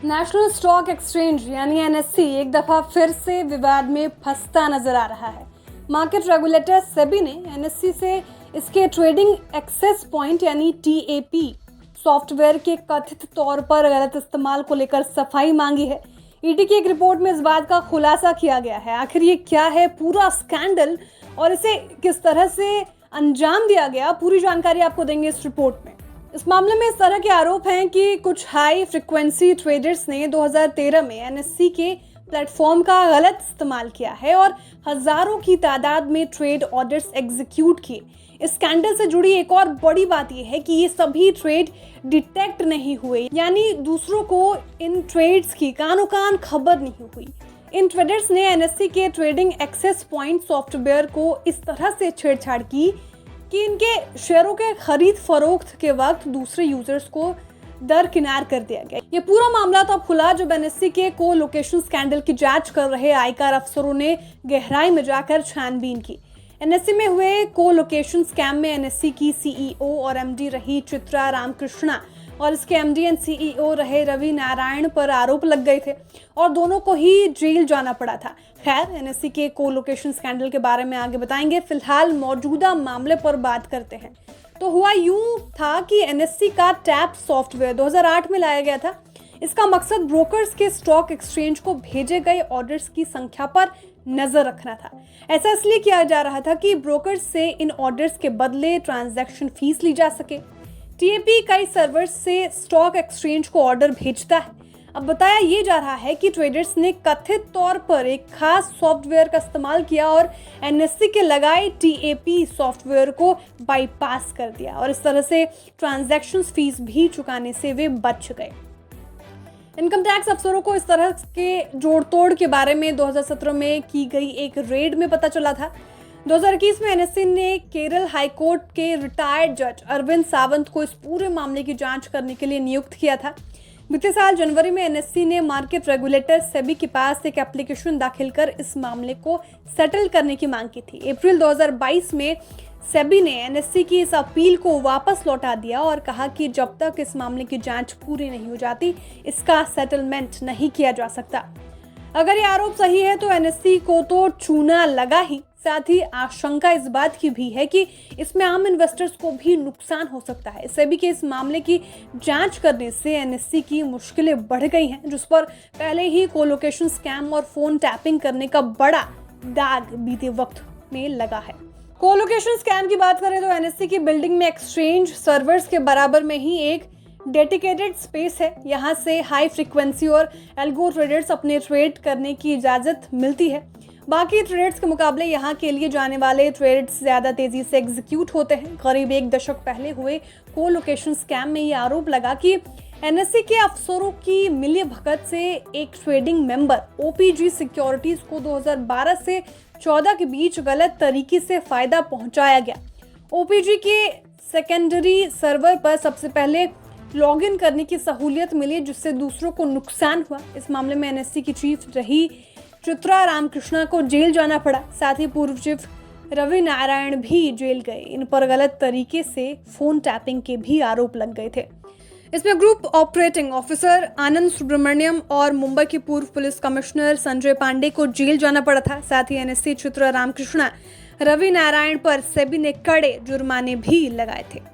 National stock exchange यानी NSC एक दफा फिर से विवाद में फंसता नजर आ रहा है। मार्केट रेगुलेटर सेबी ने एनएससी से इसके ट्रेडिंग एक्सेस पॉइंट यानी टीएपी सॉफ्टवेयर के कथित तौर पर गलत इस्तेमाल को लेकर सफाई मांगी है। ईडी की एक रिपोर्ट में इस बात का खुलासा किया गया है। आखिर ये क्या है पूरा स्कैंडल और इसे किस तरह से अंजाम दिया गया, पूरी जानकारी आपको देंगे इस रिपोर्ट में। इस मामले में इस तरह के आरोप हैं कि कुछ हाई फ्रीक्वेंसी ट्रेडर्स ने 2013 में एनएससी के प्लेटफॉर्म का गलत इस्तेमाल किया है और हजारों की तादाद में ट्रेड ऑर्डर्स एग्जीक्यूट किए। इस स्कैंडल से जुड़ी एक और बड़ी बात यह है कि ये सभी ट्रेड डिटेक्ट नहीं हुए, यानी दूसरों को इन ट्रेड्स की कानो कान खबर नहीं हुई। इन ट्रेडर्स ने एनएससी के ट्रेडिंग एक्सेस पॉइंट सॉफ्टवेयर को इस तरह से छेड़छाड़ की कि इनके शेयरों के खरीद फरोख्त के वक्त दूसरे यूजर्स को दरकिनार कर दिया गया। ये पूरा मामला तब खुला जब एनएससी के को लोकेशन स्कैंडल की जांच कर रहे आयकर अफसरों ने गहराई में जाकर छानबीन की। एनएससी में हुए को लोकेशन स्कैम में एनएससी की सीईओ और एमडी रही चित्रा रामकृष्णा और इसके एमडी एंड सीईओ रहे रवि नारायण पर आरोप लग गए थे और दोनों को ही जेल जाना पड़ा था। खैर, एनएससी के को लोकेशन स्कैंडल के बारे में आगे बताएंगे। फिलहाल मौजूदा मामले पर बात करते हैं। तो हुआ यूं था कि एनएससी का टैप सॉफ्टवेयर 2008 में लाया गया था। इसका मकसद ब्रोकर्स के स्टॉक एक्सचेंज को भेजे गए ऑर्डर्स की संख्या पर नजर रखना था। ऐसा इसलिए किया जा रहा था कि ब्रोकर्स से इन ऑर्डर्स के बदले ट्रांजैक्शन फीस ली जा सके। टीएपी कई सर्वर्स से स्टॉक एक्सचेंज को ऑर्डर भेजता है। अब बताया ये जा रहा है कि ट्रेडर्स ने कथित तौर पर एक खास सॉफ्टवेयर का इस्तेमाल किया और एनएससी के लगाए टीएपी सॉफ्टवेयर को बाईपास कर दिया और इस तरह से ट्रांजैक्शन फीस भी चुकाने से वे बच गए। इनकम टैक्स अफसरों को इस तरह के जोड़तोड़ के बारे में 2017 में की गई एक रेड में पता चला था। 2021 में एनएससी ने केरल हाईकोर्ट के रिटायर्ड जज अरविंद सावंत को इस पूरे मामले की जांच करने के लिए नियुक्त किया था। बीते साल जनवरी में एनएससी ने मार्केट रेगुलेटर सेबी के पास एक एप्लीकेशन दाखिल कर इस मामले को सेटल करने की मांग की थी। अप्रैल 2022 में सेबी ने एनएससी की इस अपील को वापस लौटा दिया और कहा कि जब तक इस मामले की जांच पूरी नहीं हो जाती, इसका सेटलमेंट नहीं किया जा सकता। अगर ये आरोप सही है तो एनएससी को तो चूना लगा ही, साथ ही आशंका इस बात की भी है कि इसमें आम इन्वेस्टर्स को भी नुकसान हो सकता है। सेबी के इस मामले की जांच करने से एनएससी की मुश्किलें बढ़ गई हैं, जिस पर पहले ही कोलोकेशन स्कैम और फोन टैपिंग करने का बड़ा दाग बीते वक्त में लगा है। कोलोकेशन स्कैम की बात करें तो एनएससी की बिल्डिंग में एक्सचेंज सर्वर्स के बराबर में ही एक डेडिकेटेड स्पेस है। यहाँ से हाई फ्रीक्वेंसी और एल्गो ट्रेडर्स अपने ट्रेड करने की इजाजत मिलती है। बाकी ट्रेड्स के मुकाबले यहाँ के लिए जाने वाले ट्रेड्स ज़्यादा तेज़ी से एग्जीक्यूट होते हैं। करीब एक दशक पहले हुए को लोकेशन स्कैम में ये आरोप लगा कि एनएससी के अफसरों की मिलीभगत से एक ट्रेडिंग मेंबर ओपीजी सिक्योरिटीज को 2012 से 14 के बीच गलत तरीके से फ़ायदा पहुंचाया गया। ओपीजी के सेकेंडरी सर्वर पर सबसे पहले लॉगिन करने की सहूलियत मिली, जिससे दूसरों को नुकसान हुआ। इस मामले में एनएससी की चीफ रही चित्रा रामकृष्णा को जेल जाना पड़ा। साथ ही पूर्व चीफ रवि नारायण भी जेल गए। इन पर गलत तरीके से फोन टैपिंग के भी आरोप लग गए थे। इसमें ग्रुप ऑपरेटिंग ऑफिसर आनंद सुब्रमण्यम और मुंबई के पूर्व पुलिस कमिश्नर संजय पांडे को जेल जाना पड़ा था। साथ ही एनएससी चित्रा रामकृष्णा रवि नारायण पर सेबी ने कड़े जुर्माने भी लगाए थे।